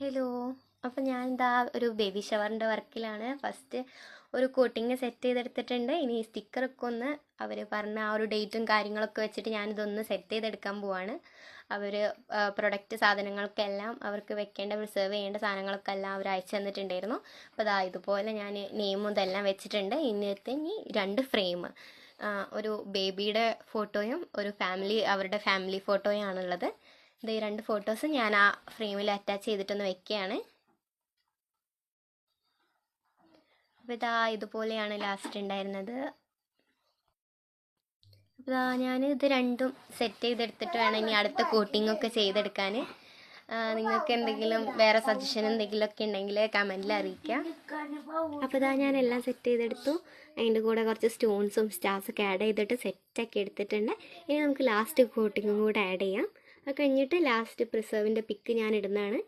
Hello. അപ്പോൾ ഞാൻ ഇതാ ഒരു ബേബി ഷവറിൻ്റെ വർക്കിലാണ്. ഫസ്റ്റ് ഒരു കോട്ടിങ് സെറ്റ് ചെയ്തെടുത്തിട്ടുണ്ട്. ഇനി ഈ സ്റ്റിക്കറൊക്കെ ഒന്ന് അവർ പറഞ്ഞ ആ ഒരു ഡേറ്റും കാര്യങ്ങളൊക്കെ വെച്ചിട്ട് ഞാനിതൊന്ന് സെറ്റ് ചെയ്തെടുക്കാൻ പോവാണ്. അവർ പ്രൊഡക്റ്റ് സാധനങ്ങൾക്കെല്ലാം അവർക്ക് വെക്കേണ്ട പ്രിസർവ് ചെയ്യേണ്ട സാധനങ്ങളൊക്കെ എല്ലാം അവർ അയച്ചു തന്നിട്ടുണ്ടായിരുന്നു. അപ്പോൾ അതാ ഇതുപോലെ ഞാൻ നെയിമും ഇതെല്ലാം വെച്ചിട്ടുണ്ട്. ഇനി 2 ഫ്രെയിം, ഒരു ബേബിയുടെ ഫോട്ടോയും ഒരു അവരുടെ ഫാമിലി ഫോട്ടോയും ആണുള്ളത്. ഈ 2 ഫോട്ടോസ് ഞാൻ ആ ഫ്രെയിമിൽ അറ്റാച്ച് ചെയ്തിട്ടൊന്ന് വെക്കുകയാണ്. അപ്പോൾ ഇതുപോലെയാണ് ലാസ്റ്റ് ഉണ്ടായിരുന്നത്. അപ്പോൾ ഞാൻ ഇത് രണ്ടും സെറ്റ് ചെയ്തെടുത്തിട്ട് വേണം ഇനി അടുത്ത കോട്ടിങ്ങൊക്കെ ചെയ്തെടുക്കാൻ. നിങ്ങൾക്ക് എന്തെങ്കിലും വേറെ സജഷൻ എന്തെങ്കിലുമൊക്കെ ഉണ്ടെങ്കിൽ കമൻറ്റിൽ അറിയിക്കുക. അപ്പോൾ ഞാൻ എല്ലാം സെറ്റ് ചെയ്തെടുത്തു. അതിൻ്റെ കൂടെ കുറച്ച് സ്റ്റോൺസും സ്റ്റാർസൊക്കെ ആഡ് ചെയ്തിട്ട് സെറ്റാക്കി എടുത്തിട്ടുണ്ട്. ഇനി നമുക്ക് ലാസ്റ്റ് കോട്ടിങ്ങും കൂടെ ആഡ് ചെയ്യാം. അത് കഴിഞ്ഞിട്ട് ലാസ്റ്റ് പ്രിസർവിൻ്റെ പിക്ക് ഞാൻ ഇടുന്നതാണ്.